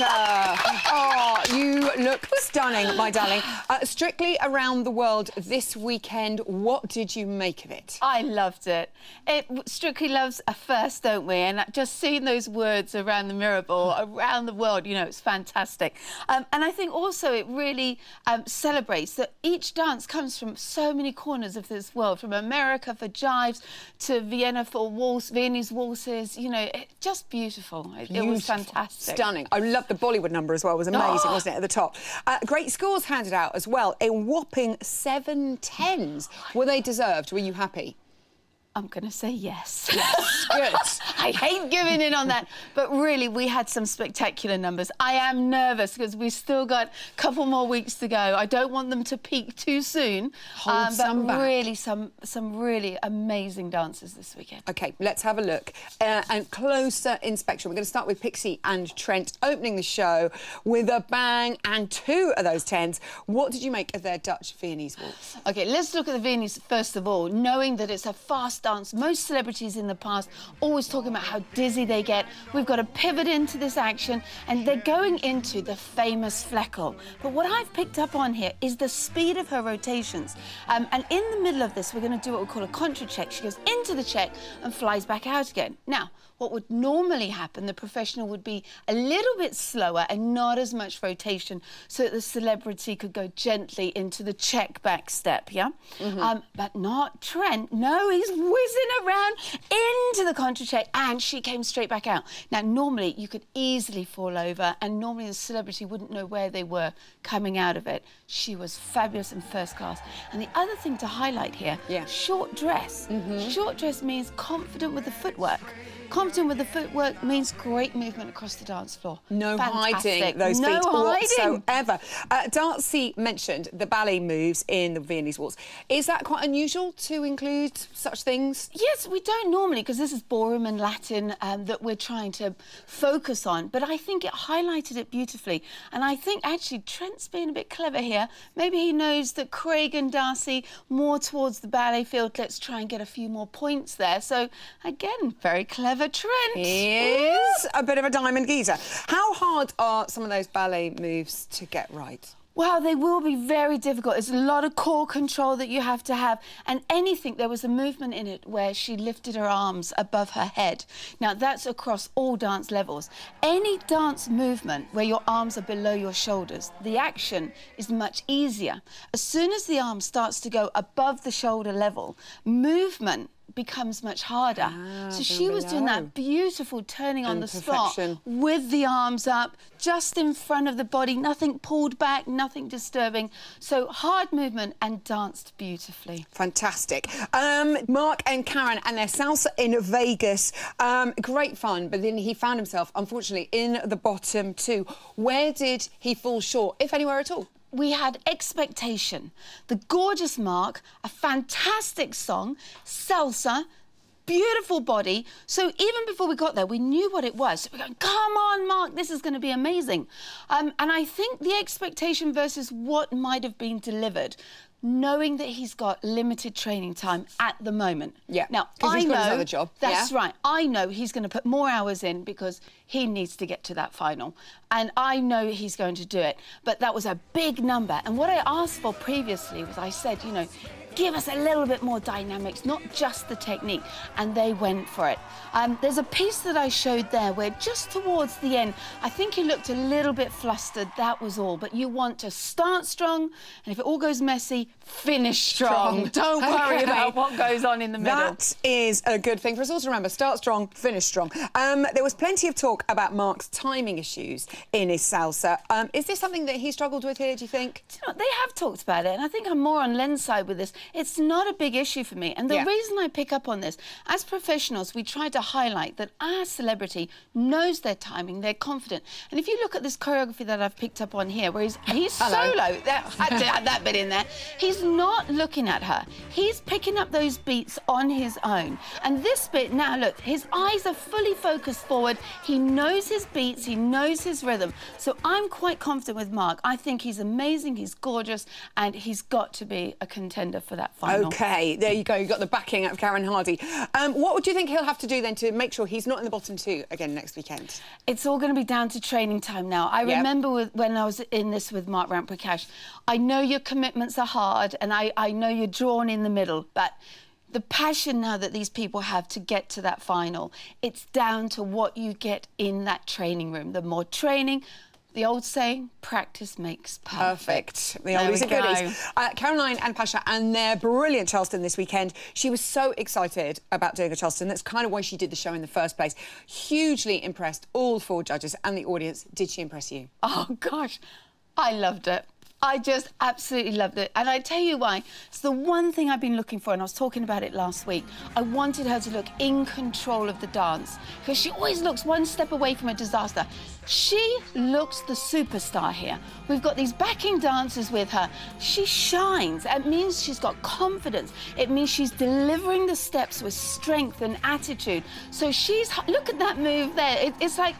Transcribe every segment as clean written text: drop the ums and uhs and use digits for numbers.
Oh, you look stunning, my darling. Strictly Around the World this weekend. What did you make of it? I loved it. Strictly loves a first, don't we? And just seeing those words around the mirror ball, around the world, you know, it's fantastic. And I think also it really celebrates that each dance comes from so many corners of this world, from America for jives to Vienna for Viennese waltzes. You know, just beautiful. It was fantastic. Stunning. I love the Bollywood number as well. It was amazing, wasn't it, at the top? Great scores handed out as well. A whopping 7 10s. Were they deserved? Were you happy? I'm going to say yes. Yes, good. I hate giving in on that, but really, we had some spectacular numbers. I am nervous because we've still got a couple more weeks to go. I don't want them to peak too soon. Hold some back. Really, some really amazing dances this weekend. OK, let's have a look. And closer inspection. We're going to start with Pixie and Trent opening the show with a bang and 2 of those 10s. What did you make of their Dutch Viennese waltz? OK, let's look at the Viennese first of all, knowing that it's a fast dance. Most celebrities in the past always talking about how dizzy they get. We've got to pivot into this action, and they're going into the famous fleckle. But what I've picked up on here is the speed of her rotations. And in the middle of this, we're going to do what we call a contra check. She goes into the check and flies back out again. Now, what would normally happen, the professional would be a little bit slower and not as much rotation so that the celebrity could go gently into the check back step, yeah? But not Trent. No, he's whizzing around into the contra check and she came straight back out. Now, normally you could easily fall over and normally the celebrity wouldn't know where they were coming out of it. She was fabulous and first class. And the other thing to highlight here, short dress. Short dress means confident with the footwork. Confident with the footwork means great movement across the dance floor. No hiding those feet whatsoever. Darcy mentioned the ballet moves in the Viennese waltz. Is that quite unusual to include such things? Yes, we don't normally, because this is ballroom and Latin that we're trying to focus on, but I think it highlighted it beautifully. And I think actually Trent's being a bit clever here. Maybe he knows that Craig and Darcy more towards the ballet field. Let's try and get a few more points there. So again, very clever. Trent. He is a bit of a diamond geezer. How hard are some of those ballet moves to get right? Well, they will be very difficult. There's a lot of core control that you have to have. And anything, there was a movement in it where she lifted her arms above her head. Now, that's across all dance levels. Any dance movement where your arms are below your shoulders, the action is much easier. As soon as the arm starts to go above the shoulder level, movement becomes much harder. So she was doing that beautiful turning on the spot with the arms up, just in front of the body, nothing pulled back, nothing disturbing. So hard movement and danced beautifully. Fantastic. Mark and Karen and their salsa in Vegas. Great fun, but then he found himself, unfortunately, in the bottom 2. Where did he fall short, if anywhere at all? We had Expectation, the gorgeous Mark, a fantastic song, salsa, beautiful body. So even before we got there, we knew what it was. So we're going, come on, Mark, this is going to be amazing. And I think the expectation versus what might have been delivered, knowing that he's got limited training time at the moment. Yeah, now I know another job. That's right. I know he's going to put more hours in because he needs to get to that final, and I know he's going to do it. But that was a big number, and what I asked for previously was, I said, you know, give us a little bit more dynamics, not just the technique, and they went for it. There's a piece that I showed there where just towards the end, I think he looked a little bit flustered, that was all. But you want to start strong, and if it all goes messy, finish strong. Don't worry about what goes on in the middle. That is a good thing for us all to remember. Start strong, finish strong. There was plenty of talk about Mark's timing issues in his salsa. Is this something that he struggled with here, do you think? Do you know, they have talked about it, and I think I'm more on Len's side with this. It's not a big issue for me. And the reason I pick up on this, as professionals, we try to highlight that our celebrity knows their timing, they're confident. And if you look at this choreography that I've picked up on here, where he's solo, I had to add that bit in there. He's not looking at her. He's picking up those beats on his own. And this bit, now look, his eyes are fully focused forward. He knows his beats, he knows his rhythm. So I'm quite confident with Mark. I think he's amazing, he's gorgeous, and he's got to be a contender for that final. OK, there you go. You've got the backing of Karen Hardy. What would you think he'll have to do then to make sure he's not in the bottom two again next weekend? It's all going to be down to training time now. I remember when I was in this with Mark Ramprakash, I know your commitments are hard and I know you're drawn in the middle, but the passion now that these people have to get to that final, it's down to what you get in that training room. The more training, the old saying, practice makes perfect. The oldies and goodies. Caroline and Pasha and their brilliant Charleston this weekend. She was so excited about doing a Charleston. That's kind of why she did the show in the first place. Hugely impressed all 4 judges and the audience. Did she impress you? Oh, gosh, I loved it. I just absolutely loved it. And I tell you why. It's the one thing I've been looking for, and I was talking about it last week. I wanted her to look in control of the dance, because she always looks one step away from a disaster. She looks the superstar here. We've got these backing dancers with her. She shines. It means she's got confidence. It means she's delivering the steps with strength and attitude. So she's... Look at that move there. It's like...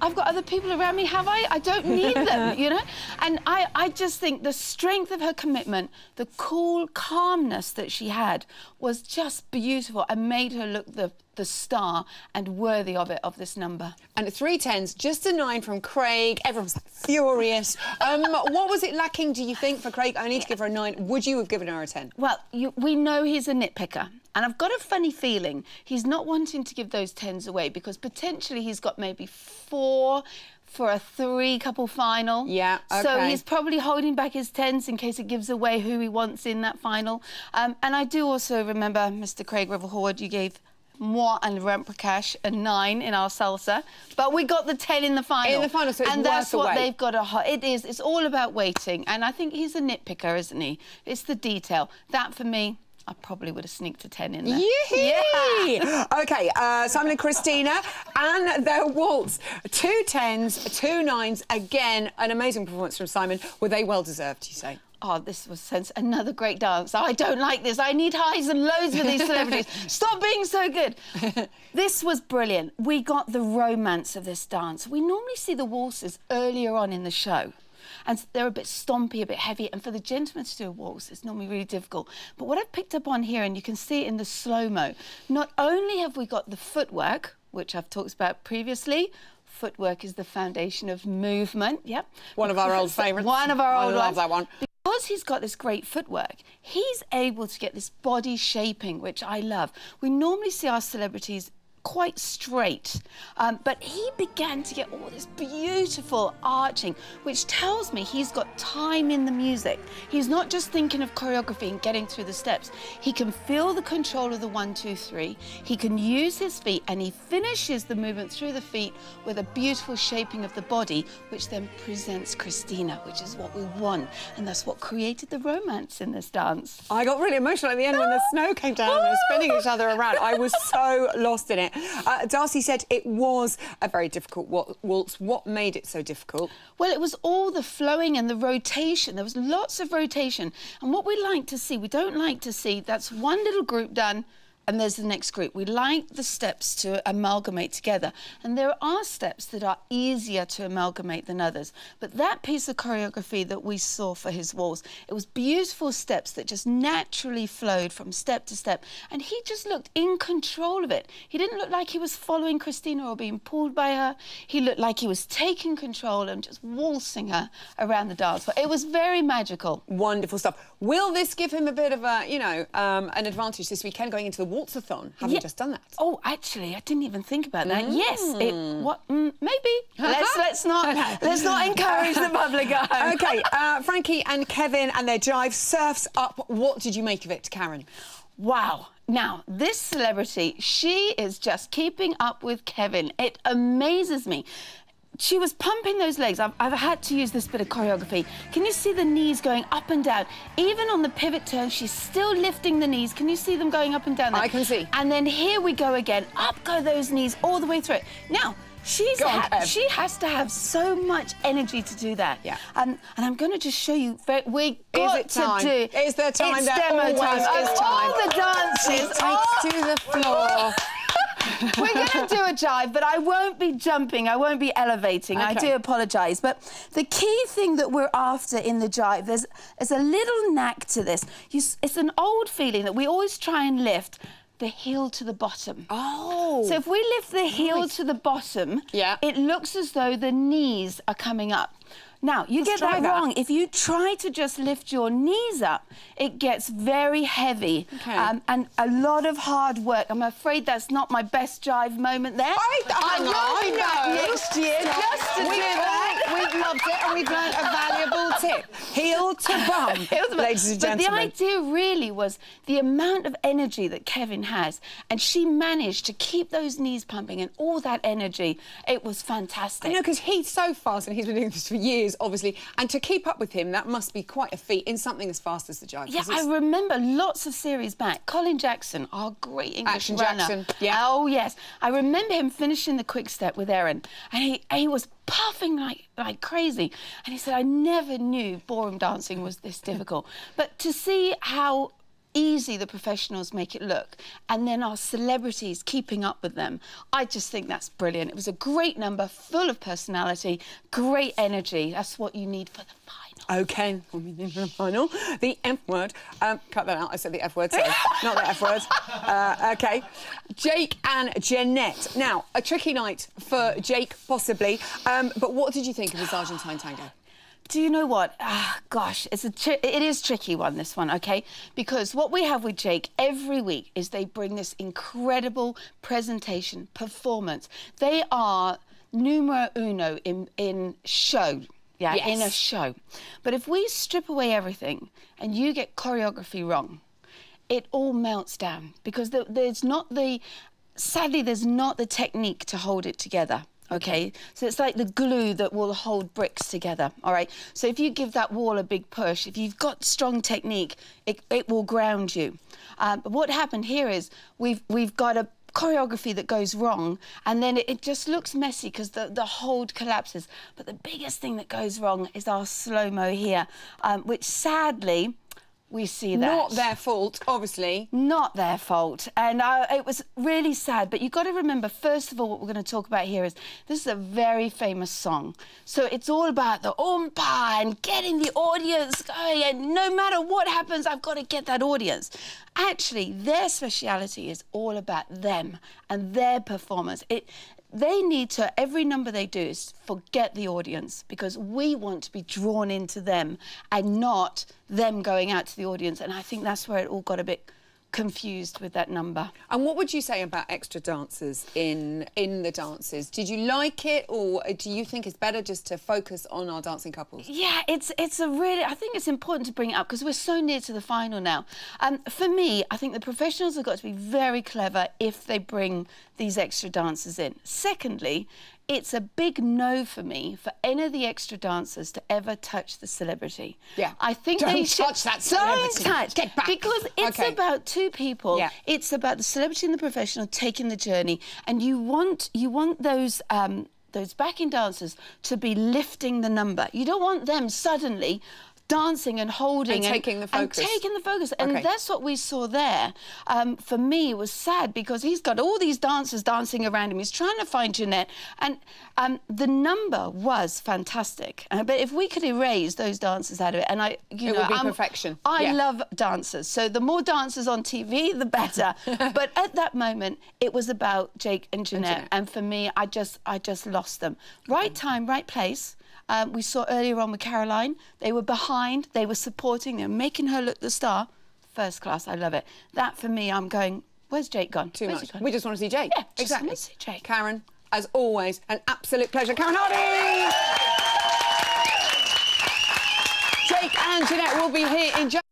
I've got other people around me, have I? I don't need them, you know? And I just think the strength of her commitment, the cool calmness that she had was just beautiful and made her look the star and worthy of it, of this number. And at 3 10s, just a 9 from Craig. Everyone's like, furious. What was it lacking, do you think, for Craig only to give her a 9? Would you have given her a 10? Well, we know he's a nitpicker. And I've got a funny feeling he's not wanting to give those 10s away because potentially he's got maybe 4 for a 3-couple final. Yeah, OK. So he's probably holding back his 10s in case it gives away who he wants in that final. And I do also remember, Mr. Craig Riverhorde, you gave moi and Ramprakash a 9 in our salsa, but we got the 10 in the final. In the final, so it's and that's what away. they've got to... It is. It's all about waiting. And I think he's a nitpicker, isn't he? It's the detail. That, for me... I probably would have sneaked a 10 in there. Yeah! OK, Simon and Christina and their waltz. 2 10s, 2 9s. Again, an amazing performance from Simon. Were they well-deserved, you say? Oh, this was another great dance. I don't like this. I need highs and lows with these celebrities. Stop being so good. This was brilliant. We got the romance of this dance. We normally see the waltzes earlier on in the show. And they're a bit stompy, a bit heavy, and for the gentlemen to do a waltz, it's normally really difficult. But what I've picked up on here, and you can see it in the slow-mo, not only have we got the footwork, which I've talked about previously, footwork is the foundation of movement, yep. One of our old favourites. One of our old ones. I love that one. Because he's got this great footwork, he's able to get this body shaping, which I love. We normally see our celebrities quite straight, but he began to get all this beautiful arching, which tells me he's got time in the music. He's not just thinking of choreography and getting through the steps. He can feel the control of the 1, 2, 3. He can use his feet, and he finishes the movement through the feet with a beautiful shaping of the body, which then presents Christina, which is what we want, and that's what created the romance in this dance. I got really emotional at the end when the snow came down and they were spinning each other around. I was so lost in it. Darcy said it was a very difficult waltz. What made it so difficult? Well, it was all the flowing and the rotation. There was lots of rotation. And what we like to see, we don't like to see, that's one little group done, and there's the next group. We like the steps to amalgamate together. And there are steps that are easier to amalgamate than others. But that piece of choreography that we saw for his waltz, it was beautiful steps that just naturally flowed from step to step. And he just looked in control of it. He didn't look like he was following Christina or being pulled by her. He looked like he was taking control and just waltzing her around the dance floor. It was very magical. Wonderful stuff. Will this give him a bit of a, you know, an advantage this weekend going into the waltzathon, having just done that? Oh, actually, I didn't even think about that. Yes, maybe. let's not encourage the public at home. OK, Frankie and Kevin and their jive surfs up. What did you make of it, Karen? Wow. Now, this celebrity, she is just keeping up with Kevin. It amazes me. She was pumping those legs. I've had to use this bit of choreography. Can you see the knees going up and down? Even on the pivot turn, she's still lifting the knees. Can you see them going up and down there? I can see. And then here we go again. Up go those knees all the way through it. Now, She has to have so much energy to do that. Yeah. And I'm going to just show you. Is there time? It's there demo always time. is time. All the dances. Takes to the floor. We're going to do a jive, but I won't be jumping. I won't be elevating. Okay. I do apologise. But the key thing that we're after in the jive, there's a little knack to this. It's an old feeling that we always try and lift the heel to the bottom. Oh. So if we lift the heel to the bottom, it looks as though the knees are coming up. Now, you get that wrong. If you try to just lift your knees up, it gets very heavy and a lot of hard work. I'm afraid that's not my best jive moment there. I will be back next year just to do that. We've loved it and we've learned a valuable tip. Heel to bum, ladies and gentlemen. But the idea really was the amount of energy that Kevin has, and she managed to keep those knees pumping and all that energy. It was fantastic. I know, because he's so fast and he's been doing this for years, obviously, and to keep up with him, that must be quite a feat in something as fast as the jive. Yeah, I remember lots of series back. Colin Jackson, our great English runner. Jackson, yeah. Oh, yes. I remember him finishing the quick step with Erin, and he was puffing like crazy. And he said, I never knew ballroom dancing was this difficult. But to see how easy the professionals make it look, and then our celebrities keeping up with them, I just think that's brilliant. It was a great number, full of personality, great energy. That's what you need for the final. OK, what we need for the final. The F word. Cut that out, I said the F word, sorry. Not the F word. OK. Jake and Jeanette. Now, a tricky night for Jake, possibly. But what did you think of his Argentine tango? Do you know what? Gosh, it is a tricky one, this one, OK? Because what we have with Jake every week is they bring this incredible presentation, performance. They are numero uno in show. Yeah, yes. In a show. But if we strip away everything and you get choreography wrong, it all melts down because sadly, there's not the technique to hold it together. OK, so it's like the glue that will hold bricks together, all right? So if you give that wall a big push, if you've got strong technique, it will ground you. But what happened here is we've got a choreography that goes wrong, and then it just looks messy because the hold collapses. But the biggest thing that goes wrong is our slow-mo here, which sadly, we see that. Not their fault, obviously. Not their fault. And it was really sad. But you've got to remember, first of all, what we're going to talk about here is this is a very famous song. So it's all about the oompa and getting the audience going. And no matter what happens, I've got to get that audience. Actually, their speciality is all about them and their performance. They need to, every number they do is forget the audience because we want to be drawn into them and not them going out to the audience. And I think that's where it all got a bit confused with that number. And what would you say about extra dancers in the dances? Did you like it, or do you think it's better just to focus on our dancing couples? Yeah, it's a really, I think it's important to bring it up because we're so near to the final now. For me, I think the professionals have got to be very clever if they bring these extra dancers in. Secondly, it's a big no for me for any of the extra dancers to ever touch the celebrity. Yeah. I think they should touch that celebrity. Don't touch. Get back. Because it's about two people. Yeah. It's about the celebrity and the professional taking the journey, and you want those backing dancers to be lifting the number. You don't want them suddenly dancing and holding and taking the focus. And that's what we saw there. For me, it was sad because he's got all these dancers dancing around him. He's trying to find Jeanette, and the number was fantastic. But if we could erase those dancers out of it, and it would be perfection. I love dancers, so the more dancers on TV, the better. But at that moment, it was about Jake and Jeanette, and for me, I just lost them. Right time, right place. We saw earlier on with Caroline, they were behind, they were supporting, they were making her look the star. First class, I love it. That, for me, I'm going, where's Jake gone? Too much. We just want to see Jake. Yeah, exactly. Just want to see Jake. Karen, as always, an absolute pleasure. Karen Hardy! Jake and Jeanette will be here in just